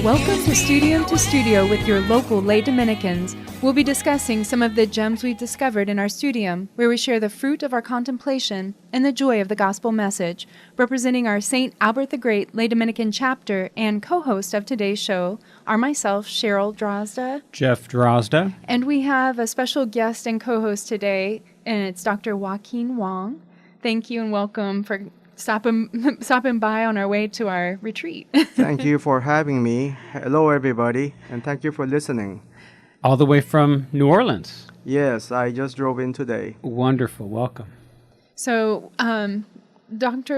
Welcome to Studio with your local Lay Dominicans. We'll be discussing some of the gems we've discovered in our studium, where we share the fruit of our contemplation and the joy of the gospel message. Representing our St. Albert the Great Lay Dominican chapter and co-host of today's show are myself, Cheryl Drozda, Jeff Drozda, and we have a special guest and co-host today, and it's Dr. Jaoquin Wong. Thank you and welcome for stopping by on our way to our retreat. Thank you for having me. Hello, everybody, and thank you for listening. all the way from New Orleans. Yes, I just drove in today. Wonderful. Welcome. So, Dr.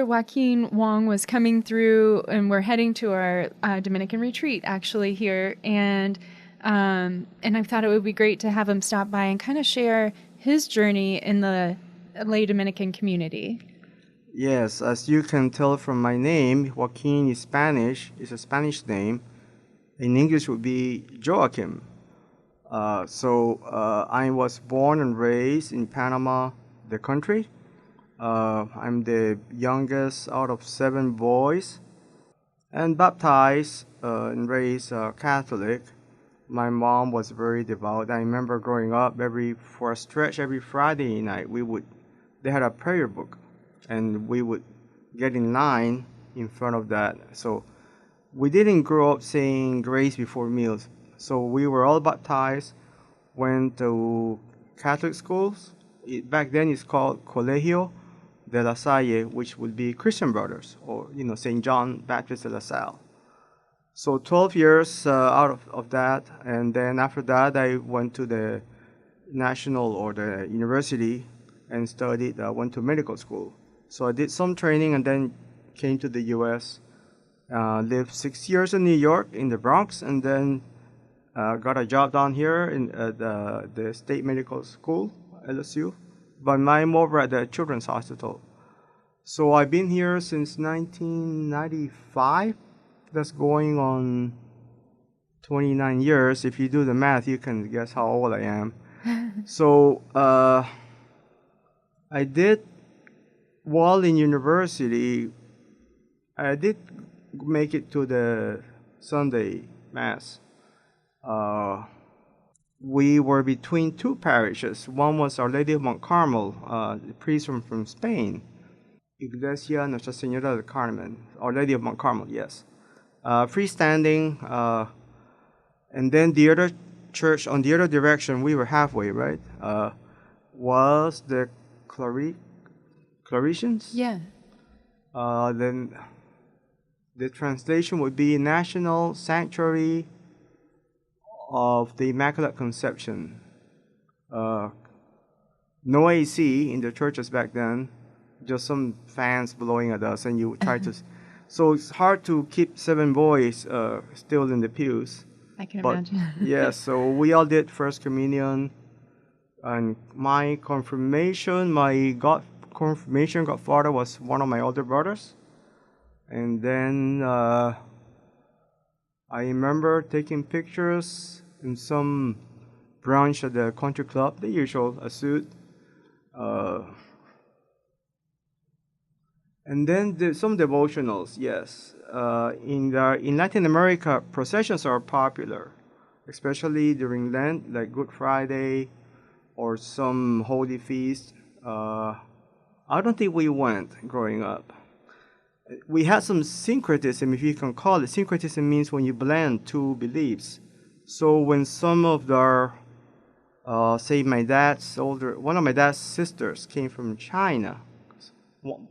Jaoquin Wong was coming through, and we're heading to our Dominican retreat actually here, and I thought it would be great to have him stop by and kind of share his journey in the Lay Dominican community. Yes, as you can tell from my name, Joaquin is Spanish. It's a Spanish name. In English would be Joaquin. I was born and raised in Panama, the country. I'm the youngest out of 7 boys, and baptized and raised Catholic. My mom was very devout. I remember growing up, for a stretch every Friday night, they had a prayer book, and we would get in line in front of that. So we didn't grow up saying grace before meals. So we were all baptized, went to Catholic schools. Back then it's called Colegio de la Salle, which would be Christian Brothers, or St. John Baptist de la Salle. So 12 years out of that, and then after that I went to the national or the university and went to medical school. So I did some training and then came to the U.S., lived 6 years in New York, in the Bronx, and then got a job down here at the State Medical School, LSU, but I'm over at the Children's Hospital. So I've been here since 1995. That's going on 29 years. If you do the math, you can guess how old I am. So I did, while in university, I did make it to the Sunday Mass. We were between 2 parishes. One was Our Lady of Mount Carmel, the priest from Spain. Iglesia Nuestra Señora del Carmen, Our Lady of Mount Carmel, yes. Freestanding, and then the other church on the other direction, we were halfway, right? Was the Claretians? Yeah. Then the translation would be National Sanctuary of the Immaculate Conception. No AC in the churches back then, just some fans blowing at us, and you would try to. So it's hard to keep 7 boys still in the pews. I can imagine. Yeah, so we all did First Communion, and my confirmation, confirmation godfather was one of my older brothers. And then I remember taking pictures in some brunch at the country club, the usual, a suit. And then some devotionals, yes. In Latin America, processions are popular, especially during Lent, like Good Friday or some holy feast. I don't think we went growing up. We had some syncretism, if you can call it. Syncretism means when you blend 2 beliefs. So when some of one of my dad's sisters came from China.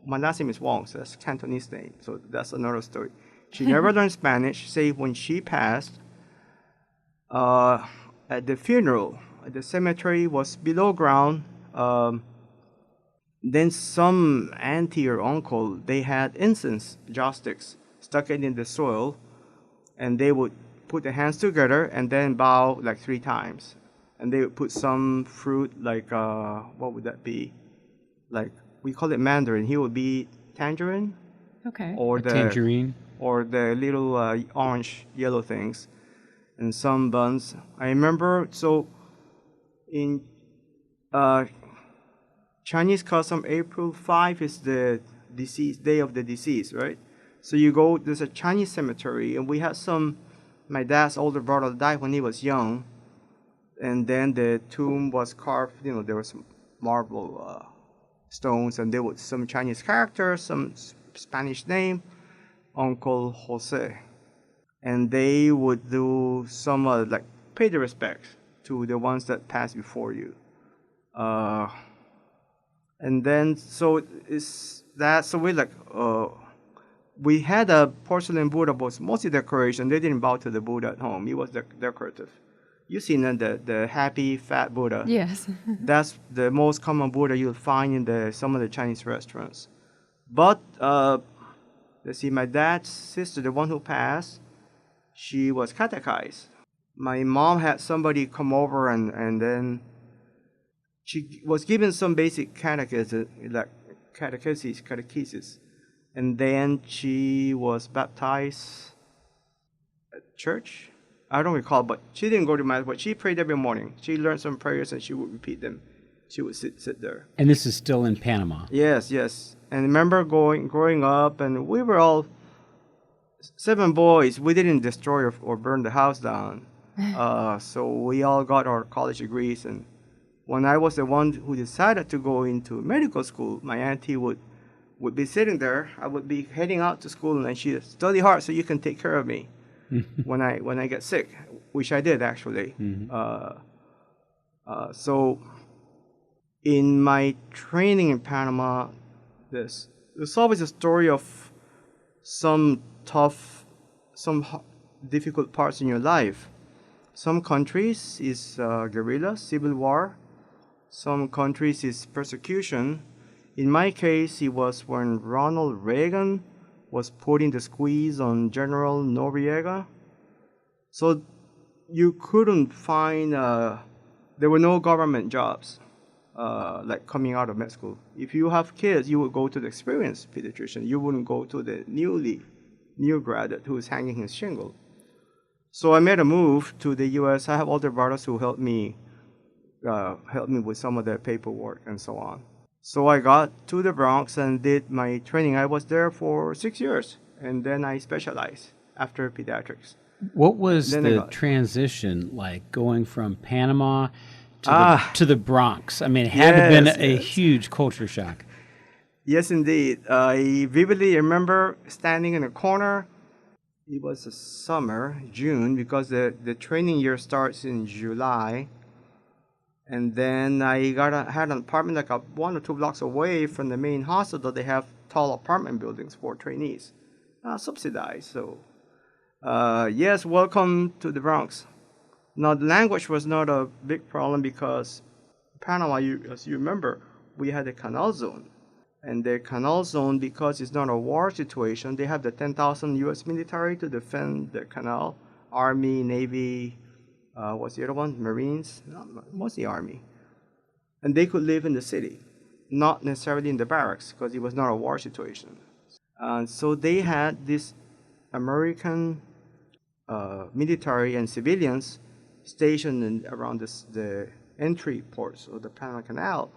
My last name is Wong, so that's Cantonese name. So that's another story. She never learned Spanish. Say when she passed, at the funeral, the cemetery was below ground. Then some auntie or uncle, they had incense joss sticks, stuck it in the soil, and they would put their hands together and then bow like 3 times. And they would put some fruit, like, what would that be? Like, we call it mandarin. He would be tangerine. Okay. Or the tangerine. Or the little orange, yellow things. And some buns. I remember, so in Chinese custom, April 5 is the Day of the Deceased, right? So you go, there's a Chinese cemetery, and we had some my dad's older brother died when he was young, and then the tomb was carved. There was marble stones, and there was some Chinese characters, some Spanish name, Uncle Jose, and they would do some like pay the respects to the ones that passed before you. And then so it's that. So we had a porcelain Buddha, but it's mostly decoration. They didn't bow to the Buddha at home. It was decorative. You've seen the happy fat Buddha. Yes. That's the most common Buddha you'll find in some of the Chinese restaurants. But let's see, my dad's sister, the one who passed, she was catechized. My mom had somebody come over, and then she was given some basic catechesis, and then she was baptized at church. I don't recall, but she didn't go to mass, but she prayed every morning. She learned some prayers, and she would repeat them. She would sit there. And this is still in Panama. Yes. And I remember growing up, and we were all 7 boys. We didn't destroy or burn the house down. So we all got our college degrees. And when I was the one who decided to go into medical school, my auntie would be sitting there. I would be heading out to school, and she'd study hard so you can take care of me when I get sick, which I did actually. So in my training in Panama, there's always a story of some difficult parts in your life. Some countries is guerrilla, civil war. Some countries is persecution. In my case, it was when Ronald Reagan was putting the squeeze on General Noriega. So you couldn't find, there were no government jobs like coming out of med school. If you have kids, you would go to the experienced pediatrician. You wouldn't go to the new graduate who is hanging his shingle. So I made a move to the U.S. I have older brothers who helped me with some of the paperwork and so on. So I got to the Bronx and did my training. I was there for 6 years, and then I specialized after pediatrics. What was the transition like going from Panama to the Bronx? I mean, it had to have been a huge culture shock. Yes, indeed. I vividly remember standing in a corner. It was a summer, June, because the training year starts in July. And then I had an apartment like 1 or 2 blocks away from the main hospital. They have tall apartment buildings for trainees, subsidized. So, yes, welcome to the Bronx. Now, the language was not a big problem because Panama, as you remember, we had a canal zone. And the canal zone, because it's not a war situation, they have the 10,000 U.S. military to defend the canal, Army, Navy, what's the other one? Marines? No, mostly Army. And they could live in the city, not necessarily in the barracks, because it was not a war situation. And so they had this American military and civilians stationed around the entry ports of the Panama Canal.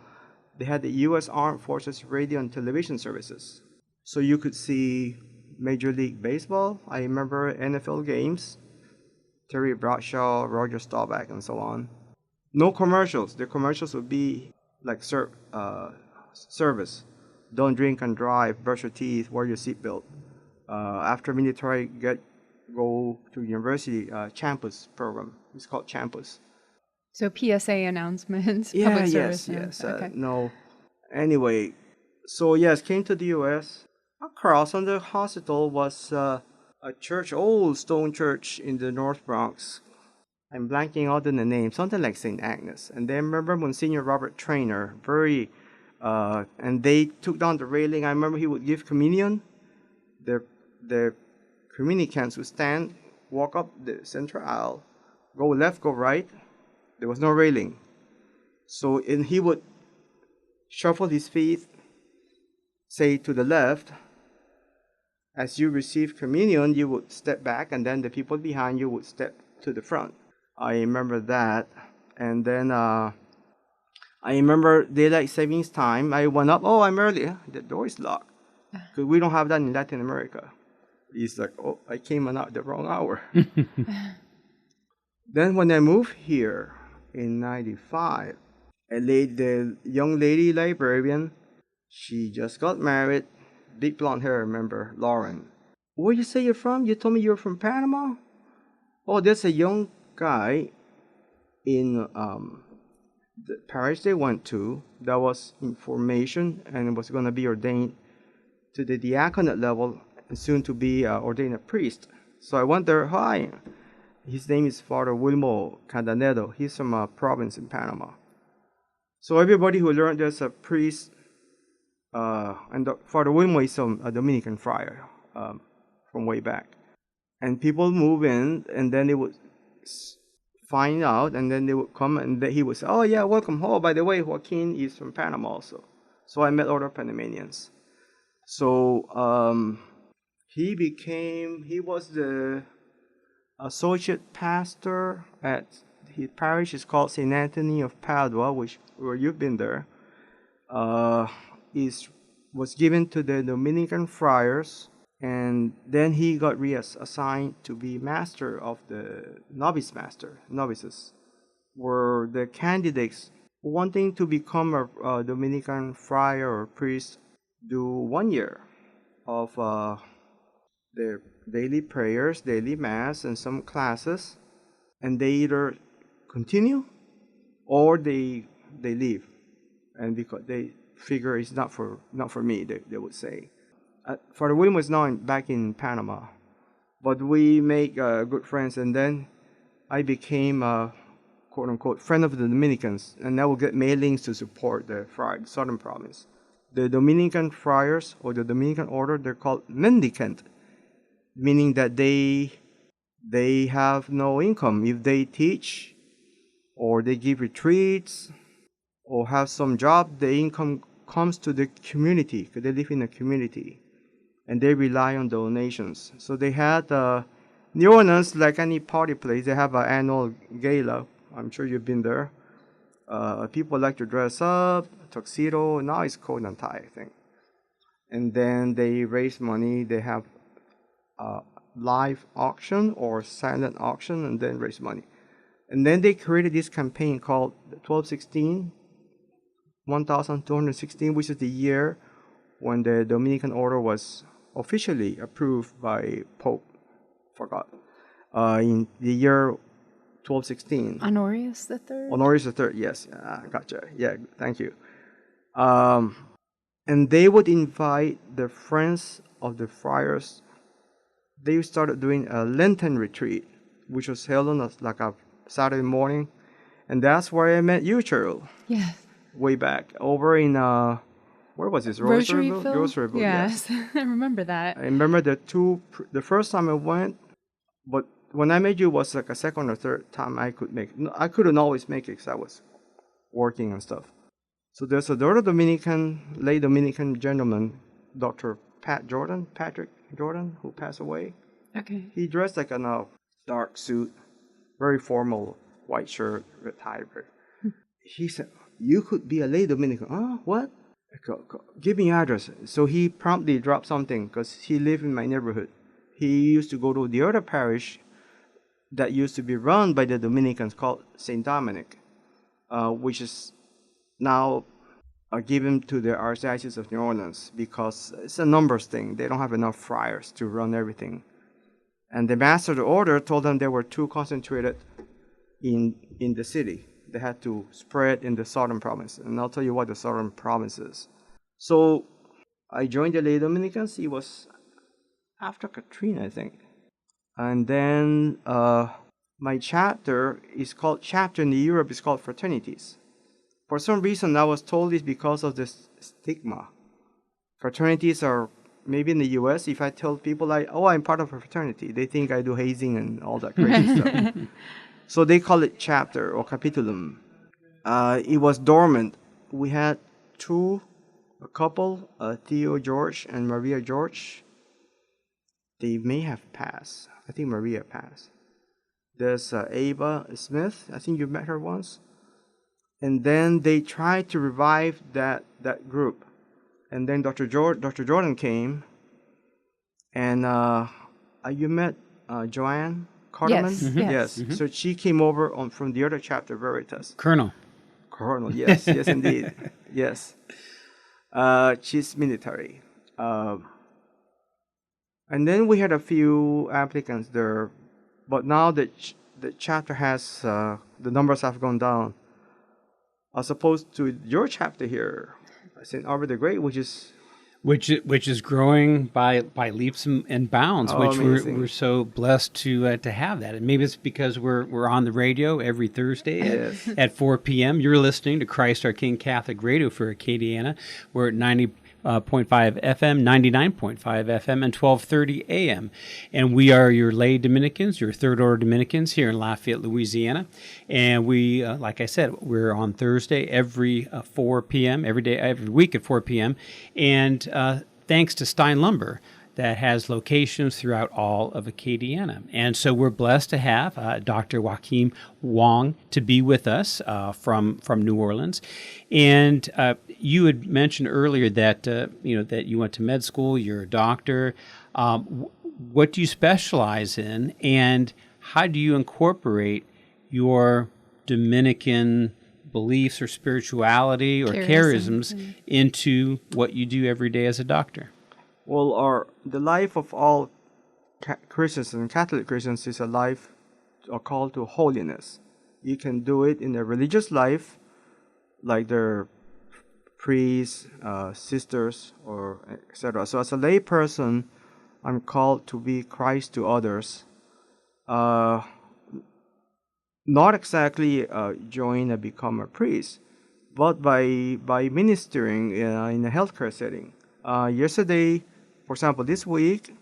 They had the U.S. Armed Forces radio and television services. So you could see Major League Baseball. I remember NFL games, Terry Bradshaw, Roger Staubach, and so on. No commercials. The commercials would be like service. Don't drink and drive, brush your teeth, wear your seatbelt. After military, go to university, Campus program. It's called Campus. So PSA announcements, Yeah, public yes. service. Okay. No. Anyway, so yes, came to the U.S. Across from the hospital was a church, old stone church in the North Bronx. I'm blanking out on the name, something like St. Agnes. And then remember Monsignor Robert Traynor, and they took down the railing. I remember he would give communion. The communicants would stand, walk up the central aisle, go left, go right. There was no railing. So he would shuffle his feet, say to the left. As you receive communion, you would step back, and then the people behind you would step to the front. I remember that. And then I remember daylight savings time. I went up. Oh, I'm early. The door is locked. Because we don't have that in Latin America. He's like, oh, I came out at the wrong hour. Then when I moved here in 95, the young lady librarian, she just got married. Big blonde hair, remember, Lauren. Where you say you're from? You told me you're from Panama? Oh, there's a young guy in the parish they went to that was in formation and was going to be ordained to the diaconate level and soon to be ordained a priest. So I went there. Hi. His name is Father Wilmo Candanedo. He's from a province in Panama. So everybody who learned there's a priest, and Father Wilmo is a Dominican friar from way back. And people move in, and then they would find out, and then they would come, and he would say, oh yeah, welcome. Oh, by the way, Joaquin is from Panama also. So I met other Panamanians. So he was the associate pastor at his parish is called St. Anthony of Padua, where you've been there. Was given to the Dominican friars, and then he got reassigned to be master of the novices, were the candidates wanting to become a Dominican friar or priest do 1 year of their daily prayers, daily mass, and some classes, and they either continue or they leave, and because they figure it's not for me, they would say. Father William was now back in Panama, but we make good friends, and then I became a quote-unquote friend of the Dominicans, and I will get mailings to support the Southern Province. The Dominican friars, or the Dominican order, they're called mendicant, meaning that they have no income. If they teach, or they give retreats, or have some job, the income comes to the community, because they live in a community, and they rely on donations. So they had New Orleans, like any party place, they have an annual gala. I'm sure you've been there. People like to dress up, tuxedo. Now it's coat and tie, I think. And then they raise money. They have live auction or silent auction, and then raise money. And then they created this campaign called 1216, which is the year when the Dominican order was officially approved by Pope. In the year 1216. Honorius the Third? Honorius the Third, yes. Gotcha. Yeah, thank you. And they would invite the friends of the friars. They started doing a Lenten retreat, which was held on a Saturday morning. And that's where I met you, Cheryl. Yes. Way back. Over in, where was this? Rosaryville? Rosaryville, yes. I remember that. I remember the first time I went, but when I met you was like a second or third time I could make. I couldn't always make it because I was working and stuff. So there's a lay Dominican gentleman, Dr. Patrick Jordan, who passed away. Okay. He dressed like in a dark suit, very formal, white shirt, red tie. He said, you could be a lay Dominican. What? Give me your address. So he promptly dropped something because he lived in my neighborhood. He used to go to the other parish that used to be run by the Dominicans called St. Dominic, which is now given to the Archdiocese of New Orleans because it's a numbers thing. They don't have enough friars to run everything. And the master of the order told them they were too concentrated in the city. They had to spread in the southern province. And I'll tell you what the southern province is. So I joined the Lay Dominicans. It was after Katrina, I think. And then my chapter in Europe is called Fraternities. For some reason, I was told this because of this stigma. Fraternities are, maybe in the U.S., if I tell people, I'm part of a fraternity, they think I do hazing and all that crazy stuff. So they call it chapter or capitulum. It was dormant. We had a couple, Theo George and Maria George. They may have passed. I think Maria passed. There's Ava Smith. I think you met her once. And then they tried to revive that group. And then Dr. Jordan came. And you met Joanne Carterman? Yes, yes. Yes. So she came over from the other chapter, Veritas. Colonel. Colonel, yes, yes, indeed. Yes. She's military. And then we had a few applicants there, but now that the chapter has, the numbers have gone down, as opposed to your chapter here, St. Albert the Great, which is growing by leaps and bounds, which amazing. we're so blessed to have that. And maybe it's because we're on the radio every Thursday Yes. at 4 p.m. You're listening to Christ Our King Catholic Radio for Acadiana. We're at 90.5 FM, 99.5 FM, and 1230 AM. And we are your lay Dominicans, your third order Dominicans here in Lafayette, Louisiana. And we, like I said, we're on Thursday every 4 p.m., every week at 4 p.m. And thanks to Stein Lumber, that has locations throughout all of Acadiana. And so we're blessed to have Dr. Jaoquin Wong to be with us from New Orleans. And you had mentioned earlier that that you went to med school, you're a doctor. What do you specialize in, and how do you incorporate your Dominican beliefs or spirituality or charisms into what you do every day as a doctor? Well, the life of all Christians and Catholic Christians is a call to holiness. You can do it in a religious life, like their priests, sisters, or etc. So as a lay person, I'm called to be Christ to others. Not exactly join and become a priest, but by ministering in a healthcare setting. Yesterday, for example, this week,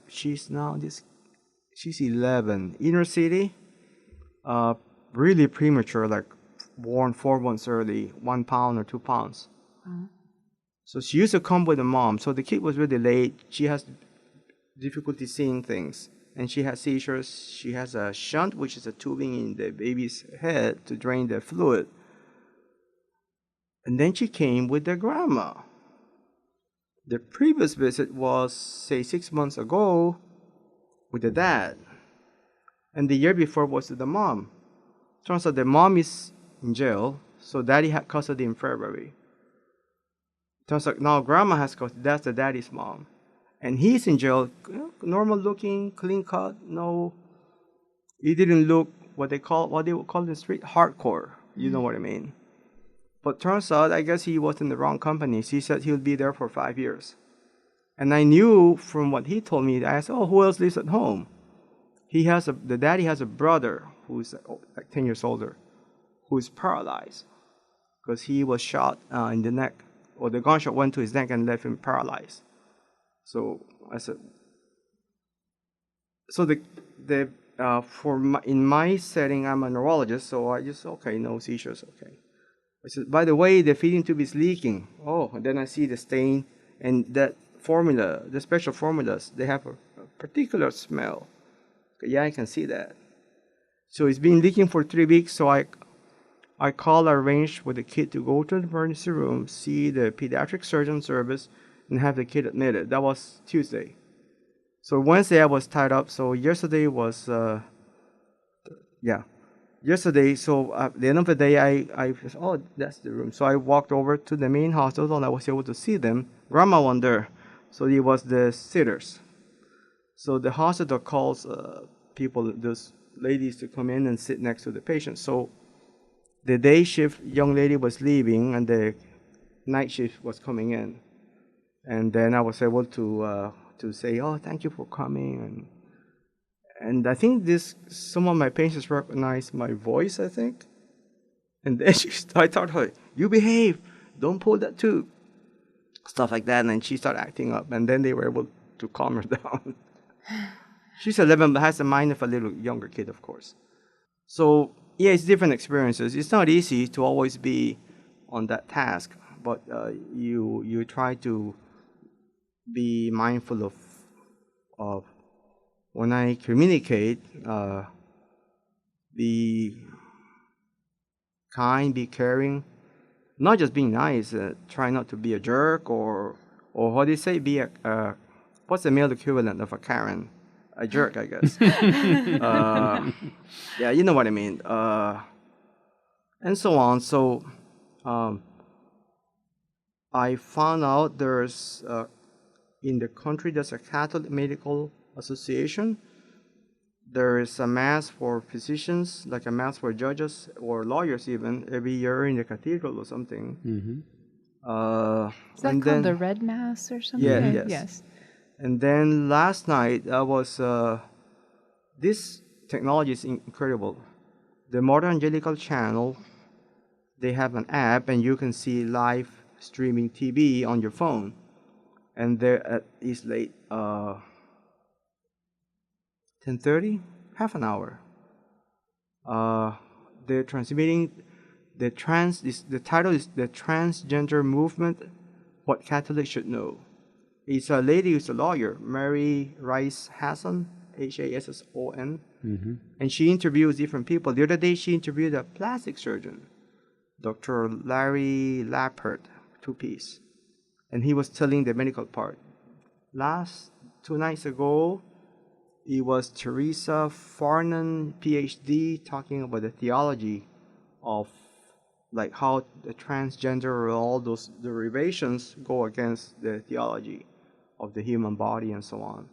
she's 11, inner city, really premature, like born 4 months early, 1 pound or 2 pounds. So she used to come with the mom. So the kid was really late. She has difficulty seeing things, and she has seizures. She has a shunt, which is a tubing in the baby's head to drain the fluid. And then she came with the grandma. The previous visit was, say, 6 months ago with the dad. And the year before was with the mom. Turns out the mom is in jail, so daddy had custody in February. Turns out now grandma has custody. That's the daddy's mom. And he's in jail, normal looking, clean cut, no. He didn't look what they would call in the street hardcore. You know what I mean. But turns out, I guess he was in the wrong company. She said he'll be there for 5 years. And I knew from what he told me, I asked, who else lives at home? The daddy has a brother who's like 10 years older, who's paralyzed because he was shot in the neck, or the gunshot went to his neck and left him paralyzed. So I said, in my setting, I'm a neurologist, so I just, okay, no seizures, okay. I said, by the way, the feeding tube is leaking. Oh, and then I see the stain, and that formula, the special formulas, they have a particular smell. Yeah, I can see that. So it's been leaking for 3 weeks, so I arranged with the kid to go to the emergency room, see the pediatric surgeon service, and have the kid admitted. That was Tuesday. So Wednesday I was tied up, so yesterday was, Yesterday, so at the end of the day, I said, oh, that's the room. So I walked over to the main hospital, and I was able to see them. Grandma wasn't there, so it was the sitters. So the hospital calls people, those ladies, to come in and sit next to the patient. So the day shift young lady was leaving, and the night shift was coming in. And then I was able to say, oh, thank you for coming, and I think some of my patients recognized my voice, I think. And then I told her, you behave, don't pull that tube. Stuff like that. And she started acting up. And then they were able to calm her down. She's 11, but has the mind of a little younger kid, of course. So, yeah, it's different experiences. It's not easy to always be on that task. But you try to be mindful of when I communicate, be kind, be caring, not just being nice, try not to be a jerk or or what do you say, be what's the male equivalent of a Karen? A jerk, I guess. Yeah, you know what I mean. And so on. So I found out there's, in the country, there's a Catholic Medical Association. There is a mass for physicians, like a mass for judges or lawyers even, every year in the cathedral or something. Is that called the Red Mass or something? Yeah, yes. And then last night, I was, this technology is incredible. The Modern Angelical Channel, they have an app and you can see live streaming TV on your phone. And there is late 10:30, half an hour. They're transmitting the title is The Transgender Movement, What Catholics Should Know. It's a lady who's a lawyer, Mary Rice Hasson, Hasson. And she interviews different people. The other day she interviewed a plastic surgeon, Dr. Larry Lappert, two-piece. And he was telling the medical part. 2 nights ago, it was Teresa Farnan, PhD, talking about the theology of like how the transgender or all those derivations go against the theology of the human body and so on.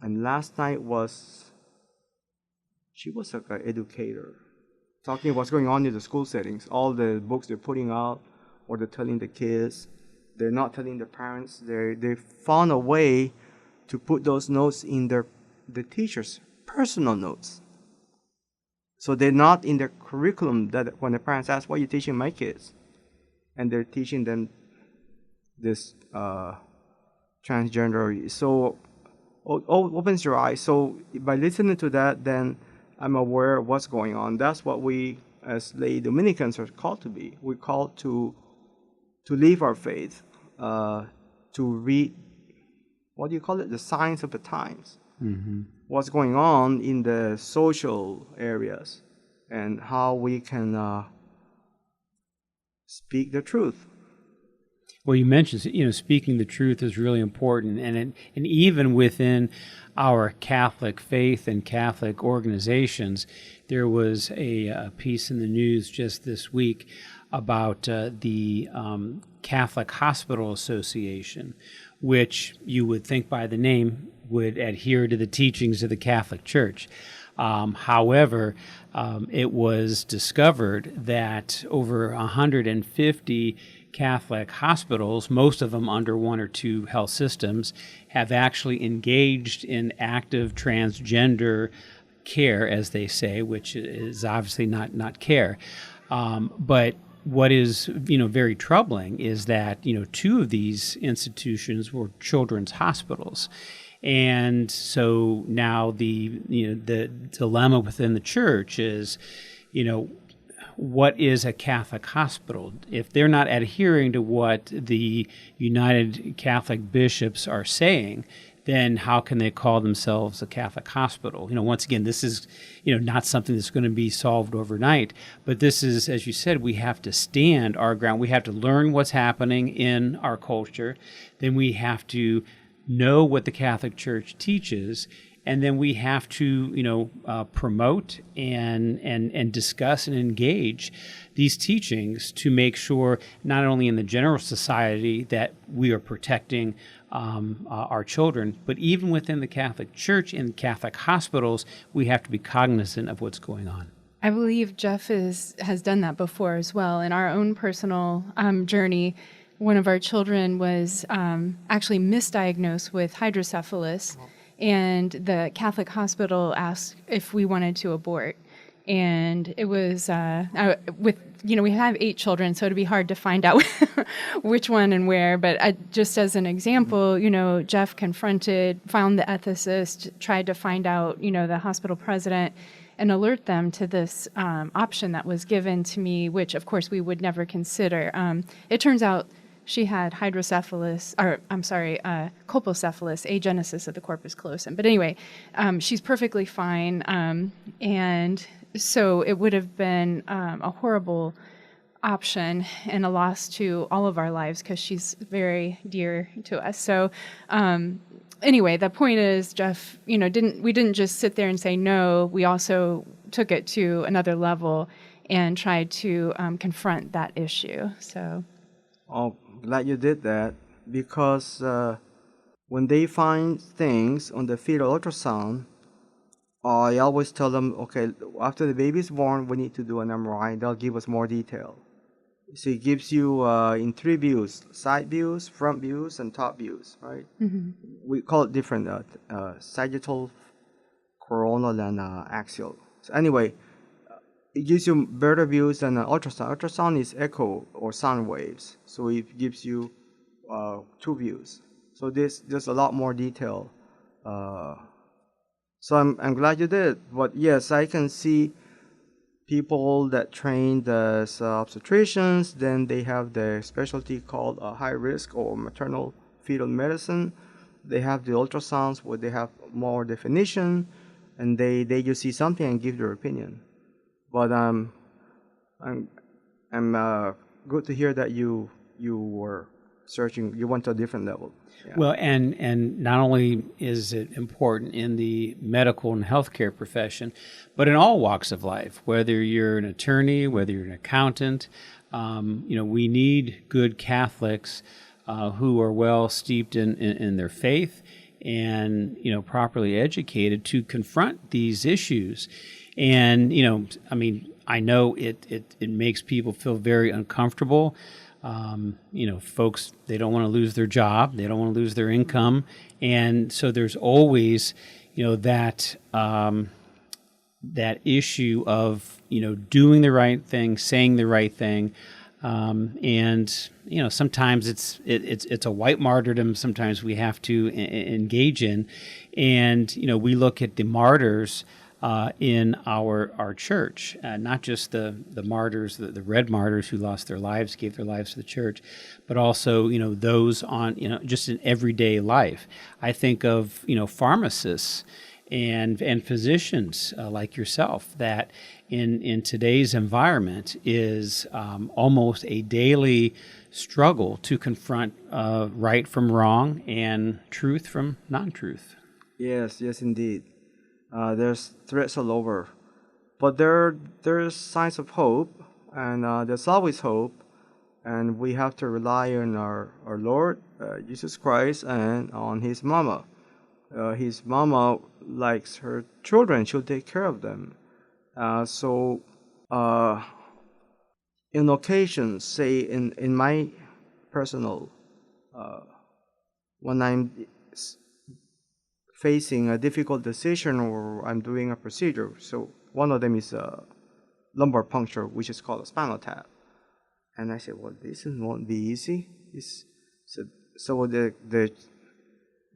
And last night she was like an educator, talking what's going on in the school settings, all the books they're putting out, or they're telling the kids, they're not telling the parents. They found a way to put those notes in the teacher's personal notes. So they're not in the curriculum that when the parents ask, what are you teaching my kids? And they're teaching them this transgender. So opens your eyes. So by listening to that, then I'm aware of what's going on. That's what we as lay Dominicans are called to be. We're called to live our faith, to read, what do you call it? The signs of the times. What's going on in the social areas and how we can speak the truth. Well, you mentioned, speaking the truth is really important, and even within our Catholic faith and Catholic organizations, there was a piece in the news just this week about the Catholic Hospital Association, which you would think by the name would adhere to the teachings of the Catholic Church. However, it was discovered that over 150 Catholic hospitals, most of them under one or two health systems, have actually engaged in active transgender care, as they say, which is obviously not care. But what is very troubling is that two of these institutions were children's hospitals. And so now the dilemma within the church is, what is a Catholic hospital? If they're not adhering to what the United Catholic Bishops are saying, then how can they call themselves a Catholic hospital? Once again, this is, not something that's going to be solved overnight, but this is, as you said, we have to stand our ground. We have to learn what's happening in our culture. Then we have to know what the Catholic Church teaches, and then we have to, promote and discuss and engage these teachings to make sure not only in the general society that we are protecting our children, but even within the Catholic Church and Catholic hospitals, we have to be cognizant of what's going on. I believe Jeff has done that before as well. In our own personal journey, one of our children was actually misdiagnosed with hydrocephalus, and the Catholic hospital asked if we wanted to abort. And it was we have 8 children, so it'd be hard to find out which one and where. But just as an example, Jeff found the ethicist, tried to find out, the hospital president, and alert them to this option that was given to me, which of course we would never consider. It turns out she had colpocephalus, agenesis of the corpus callosum. But anyway, she's perfectly fine, and so it would have been a horrible option and a loss to all of our lives because she's very dear to us. So anyway, the point is, Jeff, we didn't just sit there and say no. We also took it to another level and tried to confront that issue. So, Glad you did that, because when they find things on the fetal ultrasound, I always tell them, okay, after the baby's born, we need to do an MRI. They'll give us more detail. So it gives you in 3 views: side views, front views, and top views, right? Mm-hmm. We call it different, sagittal, coronal, and axial. So anyway, it gives you better views than an ultrasound. Ultrasound is echo or sound waves, so it gives you 2 views. So there's a lot more detail. So I'm glad you did. But yes, I can see people that trained as obstetricians, then they have the specialty called high risk or maternal fetal medicine. They have the ultrasounds where they have more definition, and they just see something and give their opinion. But I'm good to hear that you were searching. You went to a different level. Yeah. Well, and not only is it important in the medical and healthcare profession, but in all walks of life. Whether you're an attorney, whether you're an accountant, we need good Catholics who are well steeped in their faith and properly educated to confront these issues. And I know it makes people feel very uncomfortable. Folks, they don't want to lose their job, they don't want to lose their income, and so there's always that issue of doing the right thing, saying the right thing. And sometimes it's a white martyrdom. Sometimes we have to engage in, and we look at the martyrs in our church, not just the martyrs, the red martyrs who lost their lives, gave their lives to the church, but also those on just in everyday life. I think of pharmacists and physicians like yourself that in today's environment is almost a daily struggle to confront right from wrong and truth from non-truth. Yes, indeed. There's threats all over, but there's signs of hope, and there's always hope, and we have to rely on our Lord Jesus Christ and on His mama. His mama likes her children; she'll take care of them. So, in occasions, say in my personal, when I'm facing a difficult decision or I'm doing a procedure. So one of them is a lumbar puncture, which is called a spinal tap. And I said, well, this won't be easy. So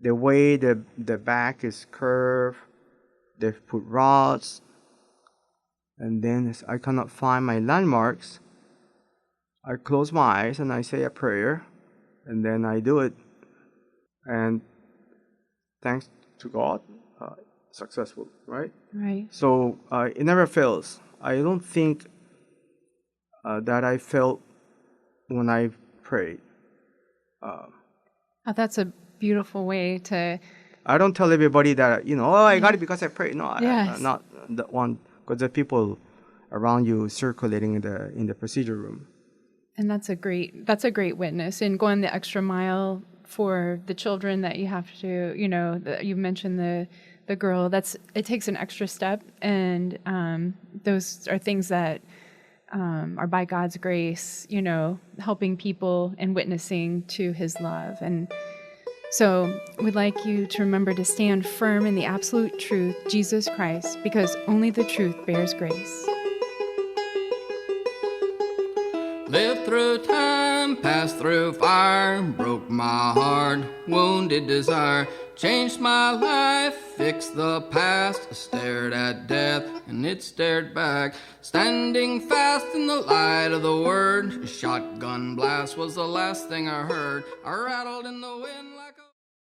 the way the back is curved, they've put rods, and then I cannot find my landmarks. I close my eyes and I say a prayer, and then I do it. And thanks to God, successful, right? Right. So it never fails. I don't think that I felt when I prayed. That's a beautiful way to... I don't tell everybody that, I got it because I prayed. No, yes. Not that one, because there are people around you circulating in the procedure room. And that's a great witness, and going the extra mile for the children that you have to, you mentioned the girl. It takes an extra step, and those are things that are by God's grace, helping people and witnessing to His love. And so we'd like you to remember to stand firm in the absolute truth, Jesus Christ, because only the truth bears grace. Lived through time, passed through fire, broke my heart, wounded desire, changed my life, fixed the past, stared at death and it stared back, standing fast in the light of the word. A shotgun blast was the last thing I heard. I rattled in the wind.